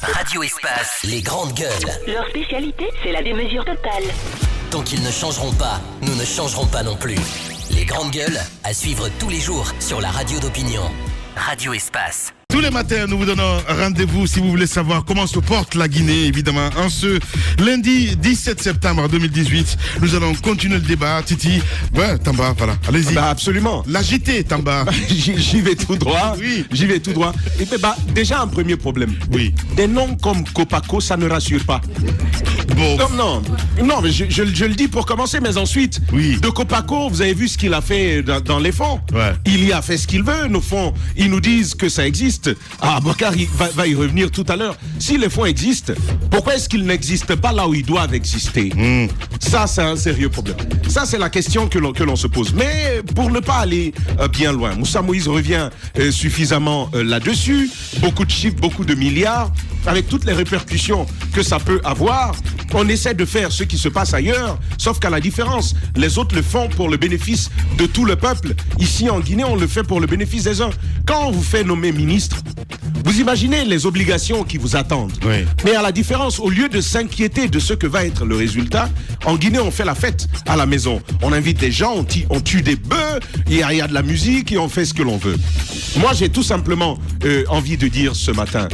Radio Espace, les grandes gueules. Leur spécialité, c'est la démesure totale. Tant qu'ils ne changeront pas, nous ne changerons pas non plus. Les grandes gueules, à suivre tous les jours sur la radio d'opinion. Radio Espace. Tous les matins, nous vous donnons rendez-vous si vous voulez savoir comment se porte la Guinée, évidemment. En ce lundi 17 septembre 2018, nous allons continuer le débat. Titi, ouais, Tamba, voilà, allez-y. Bah absolument. L'agité, Tamba. J'y vais tout droit. Oui. J'y vais tout droit. Et puis, déjà un premier problème. Oui. Des noms comme Copaco, ça ne rassure pas. Bon. Non, mais je le dis pour commencer, mais ensuite, Oui. de Copaco, vous avez vu ce qu'il a fait dans les fonds. Ouais. Il y a fait ce qu'il veut, nos fonds. Ils nous disent que ça existe. Ah, Bokar va y revenir tout à l'heure. Si les fonds existent, pourquoi est-ce qu'ils n'existent pas là où ils doivent exister? Ça, c'est un sérieux problème. Ça, c'est la question que l'on se pose. Mais pour ne pas aller bien loin, Moussa Moïse revient suffisamment là-dessus. Beaucoup de chiffres, beaucoup de milliards, avec toutes les répercussions que ça peut avoir. On essaie de faire ce qui se passe ailleurs, sauf qu'à la différence, les autres le font pour le bénéfice de tout le peuple. Ici, en Guinée, on le fait pour le bénéfice des uns. Quand on vous fait nommer ministre, vous imaginez les obligations qui vous attendent. Oui. Mais à la différence, au lieu de s'inquiéter de ce que va être le résultat, en Guinée, on fait la fête à la maison. On invite des gens, on tue des bœufs, il y a de la musique et on fait ce que l'on veut. Moi, j'ai tout simplement envie de dire ce matin,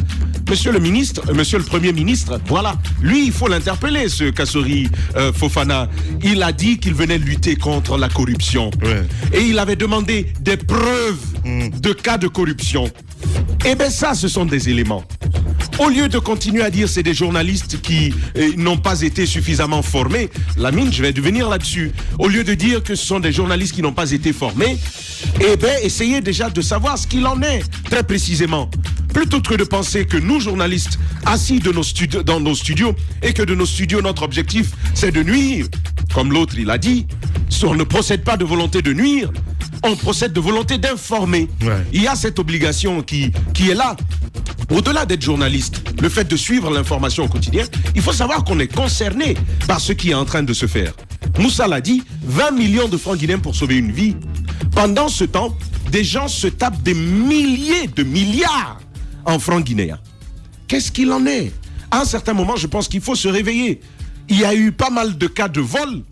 Monsieur le Premier ministre, voilà, lui, il faut l'interpeller, ce Kassori Fofana. Il a dit qu'il venait lutter contre la corruption. Ouais. Et il avait demandé des preuves de cas de corruption. Eh bien ça, ce sont des éléments. Au lieu de continuer à dire c'est des journalistes qui n'ont pas été suffisamment formés, Lamine, je vais devenir là-dessus. Au lieu de dire que ce sont des journalistes qui n'ont pas été formés, eh bien, essayez déjà de savoir ce qu'il en est, très précisément. Plutôt que de penser que nous, journalistes, assis dans nos studios, et que de nos studios, notre objectif, c'est de nuire, comme l'autre, il a dit, on ne procède pas de volonté de nuire, on procède de volonté d'informer. Ouais. Il y a cette obligation qui est là. Au-delà d'être journaliste, le fait de suivre l'information au quotidien, il faut savoir qu'on est concerné par ce qui est en train de se faire. Moussa l'a dit, 20 millions de francs guinéens pour sauver une vie. Pendant ce temps, des gens se tapent des milliers de milliards en francs guinéens. Qu'est-ce qu'il en est? À un certain moment, je pense qu'il faut se réveiller. Il y a eu pas mal de cas de vol.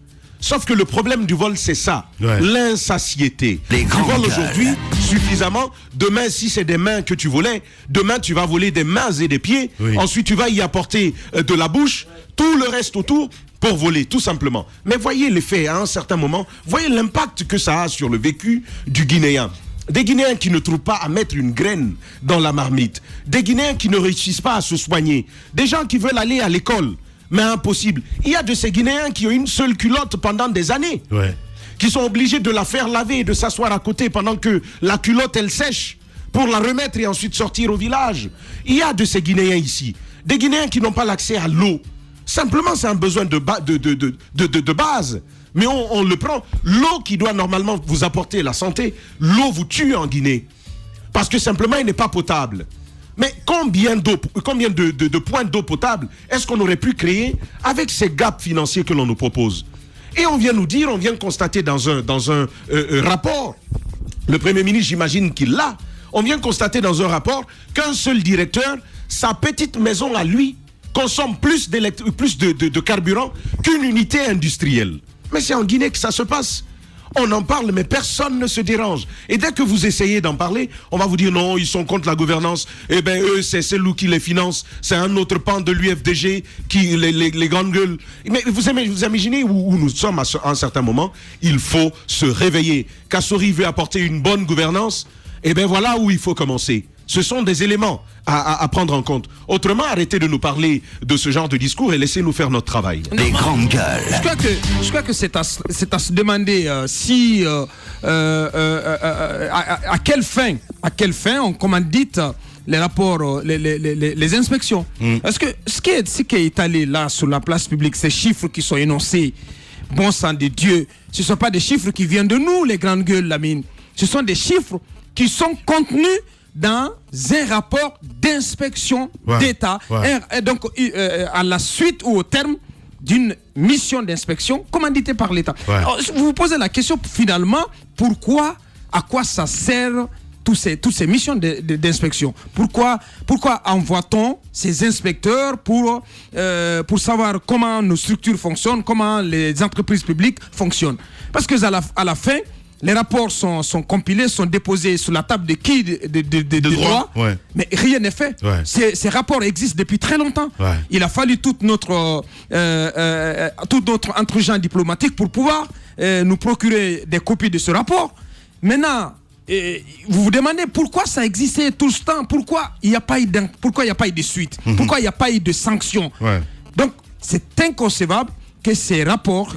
Sauf que le problème du vol, c'est ça, Ouais. l'insatiété. Les Tu grandes voles gueules. aujourd'hui suffisamment. Demain, si c'est des mains que tu volais, demain, tu vas voler des mains et des pieds. Oui. Ensuite, tu vas y apporter de la bouche, tout le reste autour pour voler, tout simplement. Mais voyez l'effet à un certain moment, voyez l'impact que ça a sur le vécu du Guinéen. Des Guinéens qui ne trouvent pas à mettre une graine dans la marmite. Des Guinéens qui ne réussissent pas à se soigner. Des gens qui veulent aller à l'école, mais impossible. Il y a de ces Guinéens qui ont une seule culotte pendant des années. Ouais. Qui sont obligés de la faire laver et de s'asseoir à côté pendant que la culotte, elle sèche, pour la remettre et ensuite sortir au village. Il y a de ces Guinéens ici. Des Guinéens qui n'ont pas l'accès à l'eau. Simplement, c'est un besoin de base. Mais on le prend. L'eau qui doit normalement vous apporter la santé, l'eau vous tue en Guinée. Parce que simplement, elle n'est pas potable. Mais combien de points d'eau potable est-ce qu'on aurait pu créer avec ces gaps financiers que l'on nous propose? Et on vient nous dire, on vient constater dans un rapport, le Premier ministre, j'imagine qu'il l'a, on vient constater dans un rapport qu'un seul directeur, sa petite maison à lui, consomme plus de carburant qu'une unité industrielle. Mais c'est en Guinée que ça se passe. On en parle, mais personne ne se dérange. Et dès que vous essayez d'en parler, on va vous dire non, ils sont contre la gouvernance. Eh bien, eux, c'est nous qui les finance. C'est un autre pan de l'UFDG, les grandes gueules. Mais vous imaginez où nous sommes à un certain moment. Il faut se réveiller. Kassori veut apporter une bonne gouvernance. Eh bien, voilà où il faut commencer. Ce sont des éléments à prendre en compte. Autrement, arrêtez de nous parler de ce genre de discours et laissez-nous faire notre travail. Les grandes gueules. Je crois que c'est à se demander si à quelle fin on commandite les rapports, les inspections. Est-ce que ce qui est étalé là sur la place publique, ces chiffres qui sont énoncés, bon sang de Dieu, ce ne sont pas des chiffres qui viennent de nous, les grandes gueules, Lamine. Ce sont des chiffres qui sont contenus dans un rapport d'inspection d'État, donc à la suite ou au terme d'une mission d'inspection commanditée par l'État. Alors, vous vous posez la question finalement, pourquoi, à quoi ça sert toutes ces missions d'inspection. Pourquoi envoie-t-on ces inspecteurs pour savoir comment nos structures fonctionnent, comment les entreprises publiques fonctionnent? Parce que à la fin, les rapports sont compilés, sont déposés sur la table de qui de droit, ouais. Mais rien n'est fait. Ouais. Ces rapports existent depuis très longtemps. Ouais. Il a fallu tout notre entregent diplomatique pour pouvoir nous procurer des copies de ce rapport. Maintenant, vous vous demandez pourquoi ça existait tout ce temps, pourquoi il n'y a pas eu de suite, pourquoi il n'y a pas eu de sanctions. Ouais. Donc, c'est inconcevable que ces rapports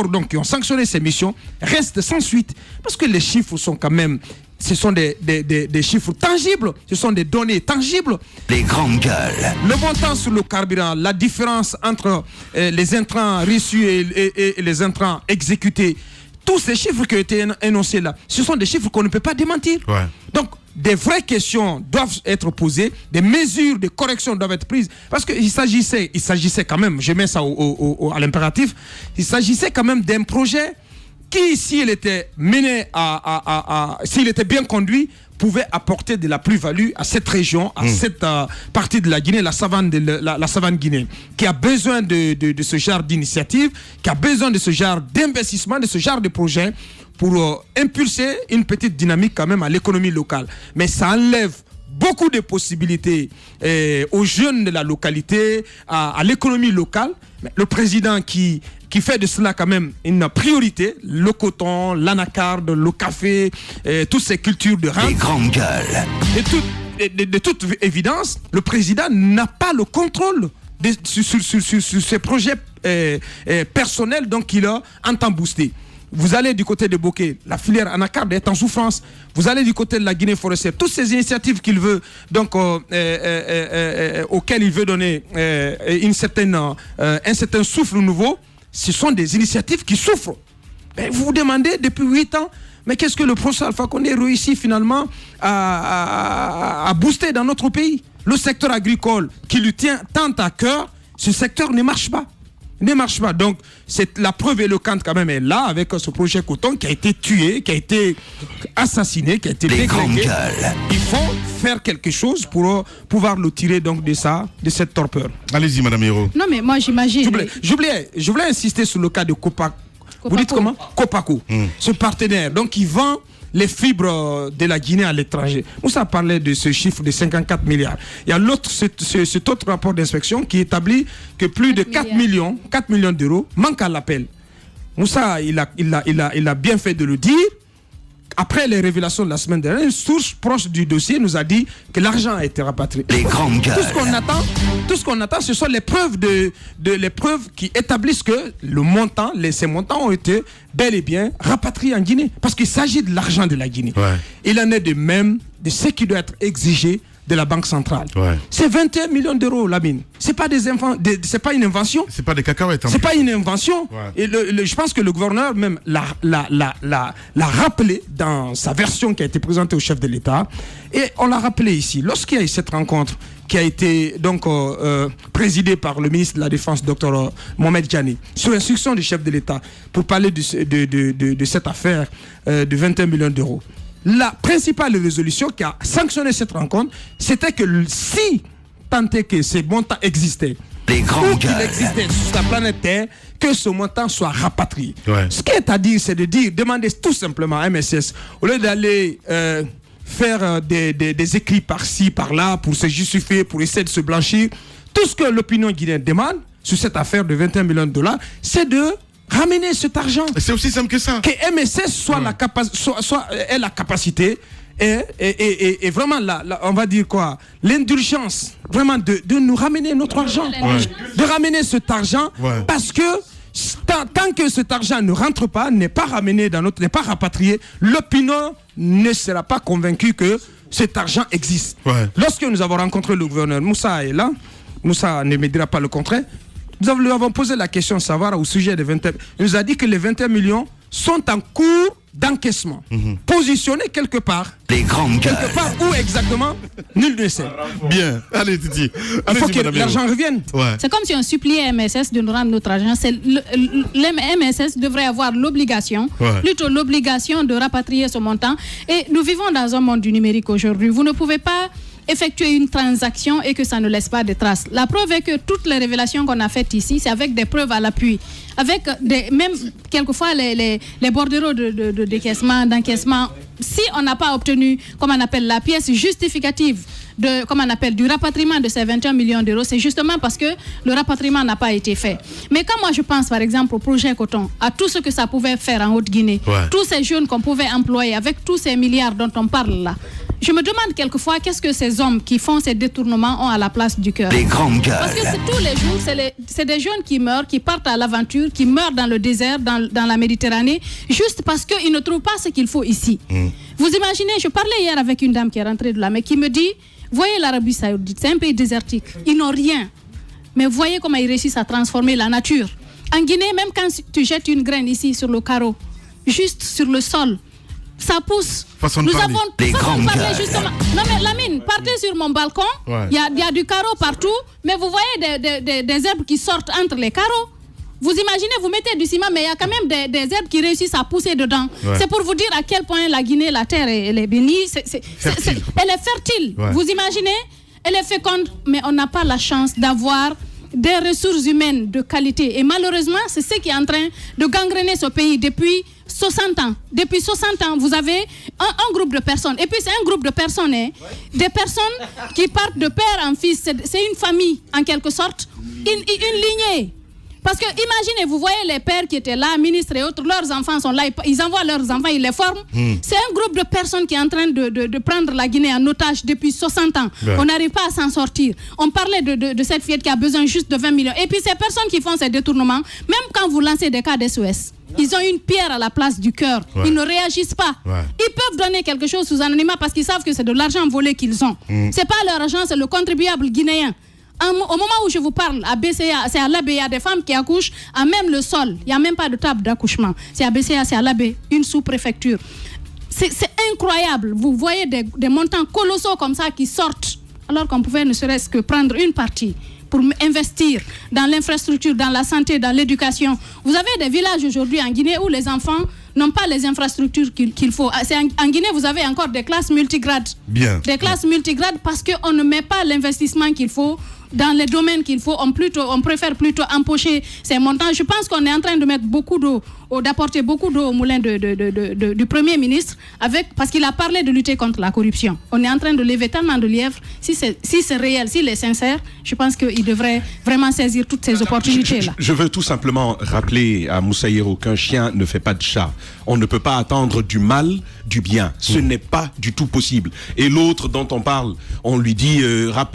donc, qui ont sanctionné ces missions restent sans suite. Parce que les chiffres sont quand même, ce sont des chiffres tangibles, ce sont des données tangibles. Les grandes gueules. Le montant sur le carburant, la différence entre les intrants reçus et les intrants exécutés, tous ces chiffres qui ont été énoncés là, ce sont des chiffres qu'on ne peut pas démentir. Ouais. Donc, des vraies questions doivent être posées, des mesures de correction doivent être prises, parce qu'il s'agissait quand même, je mets ça à l'impératif, il s'agissait quand même d'un projet qui, s'il était mené s'il était bien conduit, pouvait apporter de la plus-value à cette région, à cette partie de la Guinée, la savane guinéenne, qui a besoin de ce genre d'initiative, qui a besoin de ce genre d'investissement, de ce genre de projet, pour impulser une petite dynamique quand même à l'économie locale. Mais ça enlève beaucoup de possibilités aux jeunes de la localité, à l'économie locale. Mais le président qui fait de cela quand même une priorité, le coton, l'anacarde, le café, toutes ces cultures de rente. Les grandes gueules. De toute évidence, le président n'a pas le contrôle sur ces projets personnels donc qu'il entend booster. Vous allez du côté de Bokeh, la filière anacarde est en souffrance. Vous allez du côté de la Guinée forestière, toutes ces initiatives qu'il veut, donc auxquelles il veut donner un certain souffle nouveau, ce sont des initiatives qui souffrent. Mais vous vous demandez depuis 8 ans, mais qu'est-ce que le professeur Alpha Condé réussit finalement à booster dans notre pays? Le secteur agricole qui lui tient tant à cœur, ce secteur ne marche pas. Donc, la preuve éloquente quand même est là avec ce projet coton qui a été tué, qui a été assassiné, qui a été dégradé. Il faut faire quelque chose pour pouvoir le tirer donc de cette torpeur. Allez-y, Madame Hiro. Non, mais moi j'imagine. Je voulais insister sur le cas de Copaco. Vous dites comment? Copaco. Ce partenaire, donc qui vend les fibres de la Guinée à l'étranger. Moussa parlait de ce chiffre de 54 milliards. Il y a cet autre rapport d'inspection qui établit que plus de 4 millions d'euros manquent à l'appel. Moussa, il a bien fait de le dire. Après les révélations de la semaine dernière, une source proche du dossier nous a dit que l'argent a été rapatrié. Les grandes gueules. Tout ce qu'on attend, ce sont les preuves les preuves qui établissent que ces montants ont été bel et bien rapatriés en Guinée. Parce qu'il s'agit de l'argent de la Guinée. Ouais. Il en est de même de ce qui doit être exigé de la Banque centrale. Ouais. C'est 21 millions d'euros, la mine. C'est pas c'est pas une invention. C'est pas des cacahuètes. C'est pas une invention. Ouais. Et je pense que le gouverneur même l'a rappelé dans sa version qui a été présentée au chef de l'État. Et on l'a rappelé ici. Lorsqu'il y a eu cette rencontre qui a été donc présidée par le ministre de la Défense, Dr Mohamed Djani, sur instruction du chef de l'État, pour parler de cette affaire de 21 millions d'euros. La principale résolution qui a sanctionné cette rencontre, c'était que si tant est que ces montants existaient, ou qu'il existait sur la planète Terre, que ce montant soit rapatrié. Ouais. Ce qui est à dire, c'est de demander tout simplement à MSS, au lieu d'aller faire des écrits par-ci, par-là, pour se justifier, pour essayer de se blanchir, tout ce que l'opinion guinéenne demande sur cette affaire de 21 millions de dollars, c'est de ramener cet argent. C'est aussi simple que ça. Que MSS soit ait la capacité et vraiment on va dire quoi, l'indulgence vraiment de nous ramener notre argent, de ramener cet argent, parce que tant que cet argent ne rentre pas, n'est pas ramené n'est pas rapatrié, l'opinion ne sera pas convaincue que cet argent existe. Lorsque nous avons rencontré le gouverneur, Moussa est là, Moussa ne me dira pas le contraire. Nous avons posé la question de savoir au sujet des 21. Il nous a dit que les 21 millions sont en cours d'encaissement, positionnés quelque part. Les grandes gueules. Quelque part où exactement, nul ne sait. Bien, allez Titi. Il faut que l'argent revienne. Ouais. C'est comme si on suppliait MSS de nous rendre notre argent. Le MSS devrait avoir l'obligation, plutôt l'obligation de rapatrier ce montant. Et nous vivons dans un monde du numérique aujourd'hui. Vous ne pouvez pas effectuer une transaction et que ça ne laisse pas de traces. La preuve est que toutes les révélations qu'on a faites ici, c'est avec des preuves à l'appui. Avec même quelquefois les bordereaux de décaissement, d'encaissement. Si on n'a pas obtenu, comme on appelle, la pièce justificative du rapatriement de ces 21 millions d'euros, c'est justement parce que le rapatriement n'a pas été fait. Mais quand moi je pense par exemple au projet Coton, à tout ce que ça pouvait faire en Haute-Guinée, tous ces jeunes qu'on pouvait employer avec tous ces milliards dont on parle là, je me demande quelquefois qu'est-ce que ces hommes qui font ces détournements ont à la place du cœur. Les grandes gueules. Parce que c'est tous les jours, c'est des jeunes qui meurent, qui partent à l'aventure, qui meurent dans le désert, dans la Méditerranée, juste parce qu'ils ne trouvent pas ce qu'il faut ici. Vous imaginez, je parlais hier avec une dame qui est rentrée de là, mais qui me dit, voyez l'Arabie Saoudite, c'est un pays désertique, ils n'ont rien. Mais voyez comment ils réussissent à transformer la nature. En Guinée, même quand tu jettes une graine ici sur le carreau, juste sur le sol, ça pousse. Nous avons parlé justement. Non mais Lamine, partez sur mon balcon. Il y a du carreau partout, mais vous voyez des herbes qui sortent entre les carreaux. Vous imaginez, vous mettez du ciment, mais il y a quand même des herbes qui réussissent à pousser dedans. C'est pour vous dire à quel point la Guinée, la terre, elle est bénie. Elle est fertile. Vous imaginez, elle est féconde, mais on n'a pas la chance d'avoir des ressources humaines de qualité. Et malheureusement, c'est ce qui est en train de gangréner ce pays depuis 60 ans. Depuis 60 ans, vous avez un groupe de personnes. Et puis, c'est un groupe de personnes, des personnes qui partent de père en fils. C'est une famille, en quelque sorte, une lignée. Parce que imaginez, vous voyez les pères qui étaient là, ministres et autres, leurs enfants sont là, ils envoient leurs enfants, ils les forment. C'est un groupe de personnes qui est en train de prendre la Guinée en otage depuis 60 ans. On n'arrive pas à s'en sortir. On parlait de cette fillette qui a besoin juste de 20 millions. Et puis ces personnes qui font ces détournements, même quand vous lancez des cas d'SOS, ils ont une pierre à la place du cœur. Ils ne réagissent pas. Ils peuvent donner quelque chose sous anonymat parce qu'ils savent que c'est de l'argent volé qu'ils ont. C'est pas leur argent, c'est le contribuable guinéen. Au moment où je vous parle, à BCA, c'est à l'AB, il y a des femmes qui accouchent à même le sol. Il n'y a même pas de table d'accouchement. C'est à BCA, c'est à l'AB, une sous-préfecture. C'est incroyable. Vous voyez des montants colossaux comme ça qui sortent, alors qu'on pouvait ne serait-ce que prendre une partie pour investir dans l'infrastructure, dans la santé, dans l'éducation. Vous avez des villages aujourd'hui en Guinée où les enfants n'ont pas les infrastructures qu'il faut. En Guinée, vous avez encore des classes multigrades. Des classes multigrades parce qu'on ne met pas l'investissement qu'il faut dans les domaines qu'il faut. On préfère plutôt empocher ces montants. Je pense qu'on est en train de mettre beaucoup d'eau, d'apporter beaucoup d'eau au moulin du Premier ministre, parce qu'il a parlé de lutter contre la corruption. On est en train de lever tellement de lièvres. Si c'est réel, s'il est sincère, je pense qu'il devrait vraiment saisir toutes ces opportunités-là. Je veux tout simplement rappeler à Moussaïro qu'un chien ne fait pas de chat. On ne peut pas attendre du mal du bien. Ce n'est pas du tout possible. Et l'autre dont on parle, on lui dit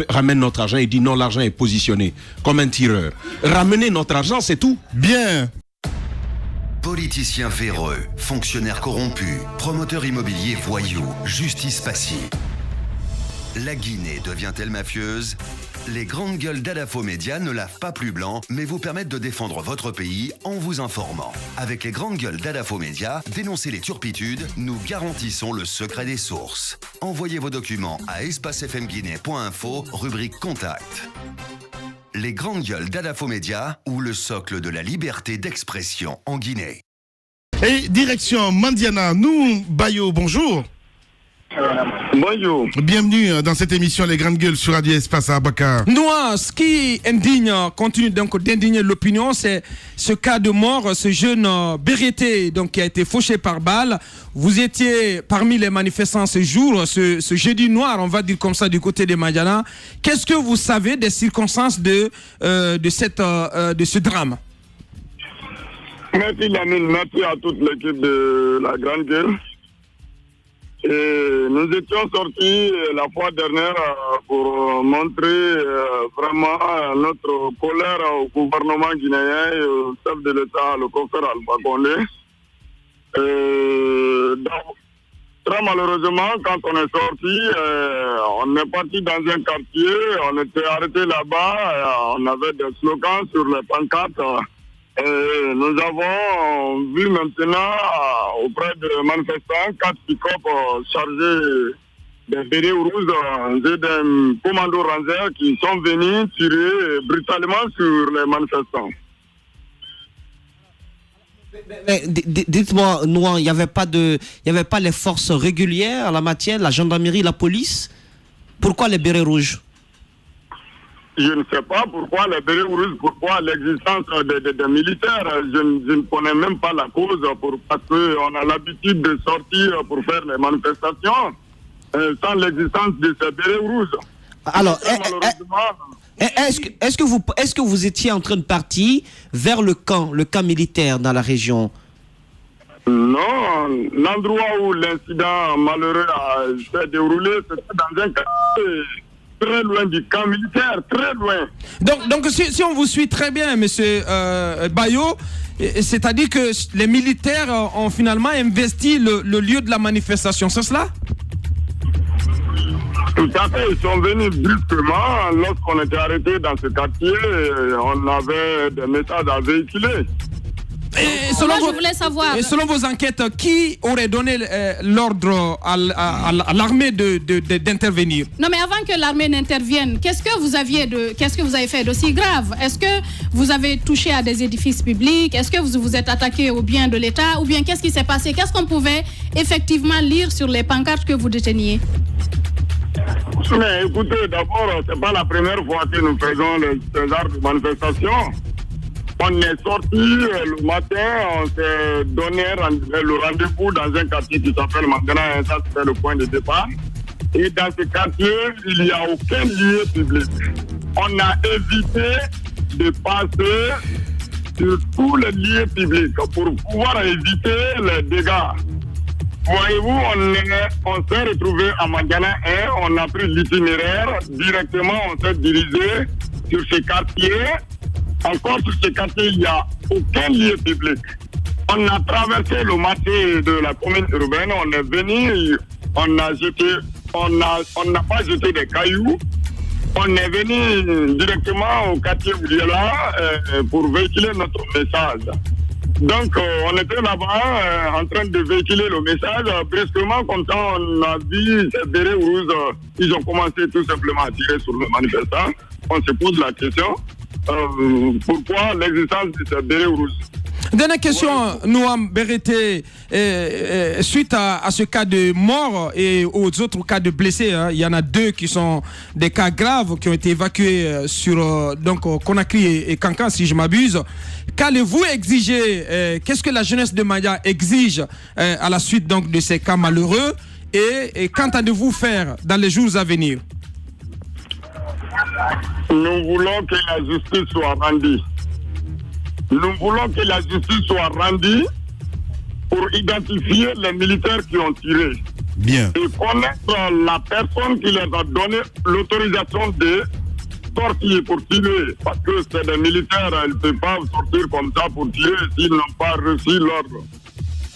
ramène notre argent. Il dit non, l'argent est positionné comme un tireur. Ramenez notre argent, c'est tout. Bien. Politiciens véreux, fonctionnaires corrompus, promoteurs immobiliers voyous, justice passive. La Guinée devient-elle mafieuse ? Les grandes gueules d'Adafo Média ne lavent pas plus blanc, mais vous permettent de défendre votre pays en vous informant. Avec les grandes gueules d'Adafo Média, dénoncez les turpitudes, nous garantissons le secret des sources. Envoyez vos documents à espacefmguinée.info, rubrique Contact. Les grandes gueules d'Adafo Média ou le socle de la liberté d'expression en Guinée. Et direction Mandiana, nous, Bayo, bonjour. Bonjour. Bienvenue dans cette émission Les Grandes Gueules sur Radio Espace à Abakar. Nous, ce qui continue donc d'indigner l'opinion, c'est ce cas de mort, ce jeune Bérété donc, qui a été fauché par balle. Vous étiez parmi les manifestants ce jour, ce jeudi noir, on va dire comme ça, du côté de Mandiana. Qu'est-ce que vous savez des circonstances de ce drame? Merci Lamine, merci à toute l'équipe de La Grande Gueule. Et nous étions sortis la fois dernière pour montrer vraiment notre colère au gouvernement guinéen et au chef de l'État, le confrère Alpha Condé. Très malheureusement, quand on est sorti, on est parti dans un quartier, on était arrêté là-bas, on avait des slogans sur les pancartes. Nous avons vu maintenant auprès de manifestants 4 pick-up chargés des bérets rouges et des commandos rangers qui sont venus tirer brutalement sur les manifestants. Mais dites-moi, Nouan, il n'y avait pas les forces régulières en la matière, la gendarmerie, la police. Pourquoi les bérets rouges? Je ne sais pas pourquoi les bérets rouges, pourquoi l'existence des militaires. Je ne connais même pas la cause, parce qu'on a l'habitude de sortir pour faire les manifestations sans l'existence de ces bérets rouges. Alors, est-ce que vous étiez en train de partir vers le camp militaire dans la région? Non, l'endroit où l'incident malheureux s'est déroulé, c'était dans un quartier très loin du camp militaire, très loin. Donc si on vous suit très bien, monsieur Bayo, c'est-à-dire que les militaires ont finalement investi le lieu de la manifestation, c'est cela? Tout à fait, ils sont venus brusquement. Lorsqu'on était arrêté dans ce quartier, on avait des messages à véhiculer. Et selon vos enquêtes, qui aurait donné l'ordre à l'armée d'intervenir? Non, mais avant que l'armée n'intervienne, qu'est-ce que vous avez fait d'aussi grave? Est-ce que vous avez touché à des édifices publics? Est-ce que vous vous êtes attaqué aux biens de l'État? Ou bien qu'est-ce qui s'est passé? Qu'est-ce qu'on pouvait effectivement lire sur les pancartes que vous déteniez? Mais écoutez, d'abord, c'est pas la première fois que nous faisons ce genre de manifestation. On est sorti le matin, on s'est donné le rendez-vous dans un quartier qui s'appelle Mandana, ça c'était le point de départ. Et dans ce quartier, il n'y a aucun lieu public. On a évité de passer sur tous les lieux publics pour pouvoir éviter les dégâts. Voyez-vous, on s'est retrouvé à Mandana 1, on a pris l'itinéraire, directement on s'est dirigé sur ce quartier. Encore sur ce quartier, il n'y a aucun lieu public. On a traversé le marché de la commune urbaine, on est venu, on n'a pas jeté des cailloux. On est venu directement au quartier où il est là pour véhiculer notre message. Donc, on était là-bas en train de véhiculer le message. Brusquement, comme ça, on a vu ces bérets rouges. Ils ont commencé tout simplement à tirer sur le manifestant. On se pose la question. Pourquoi l'existence de ces bérets rouges? Dernière question, Nouam Berete, suite à ce cas de mort et aux autres cas de blessés, il y en a 2 qui sont des cas graves qui ont été évacués sur Conakry et Kankan, si je m'abuse. Qu'allez-vous exiger? Qu'est-ce que la jeunesse de Maya exige à la suite donc de ces cas malheureux et qu'entendez-vous faire dans les jours à venir? Nous voulons que la justice soit rendue. Nous voulons que la justice soit rendue pour identifier les militaires qui ont tiré. Bien. Et connaître la personne qui leur a donné l'autorisation de sortir pour tirer. Parce que c'est des militaires, ils ne peuvent pas sortir comme ça pour tirer s'ils n'ont pas reçu l'ordre.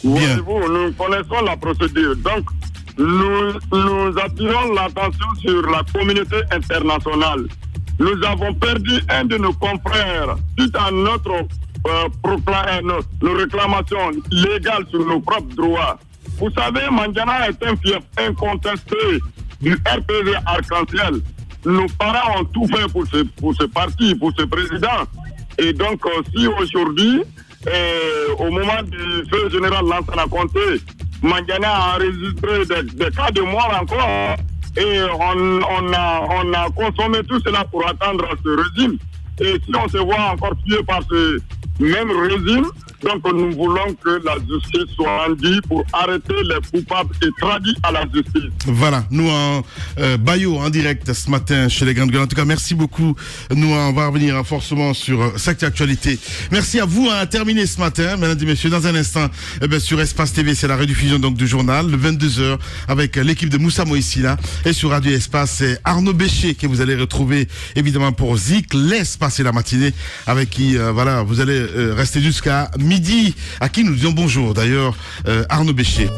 Voyez-vous, nous connaissons la procédure. Donc, nous attirons l'attention sur la communauté internationale. Nous avons perdu un de nos confrères suite à notre nos réclamations légales sur nos propres droits. Vous savez, Mandjana est un fief incontesté du RPG Arc-en-Ciel. Nos parents ont tout fait pour ce parti, pour ce président. Et donc, si aujourd'hui, au moment du feu général Lansana Conté, Mandjana a enregistré des cas de mort encore, et on a consommé tout cela pour attendre ce régime. Et si on se voit encore tué par ce même régime, donc nous voulons que la justice soit rendue pour arrêter les coupables et traduire à la justice. Voilà, nous en Bayo en direct ce matin chez les Grandes Gueules. En tout cas, merci beaucoup. Nous on va revenir forcément sur cette actualité. Merci à vous à terminer ce matin, mesdames et messieurs. Dans un instant, sur Espace TV, c'est la rediffusion donc du journal, le 22h, avec l'équipe de Moussa Moïsila. Et sur Radio Espace, c'est Arnaud Béché que vous allez retrouver évidemment pour Zik. Laisse passer la matinée avec qui, voilà, vous allez rester jusqu'à midi, à qui nous disons bonjour d'ailleurs, Arnaud Béché.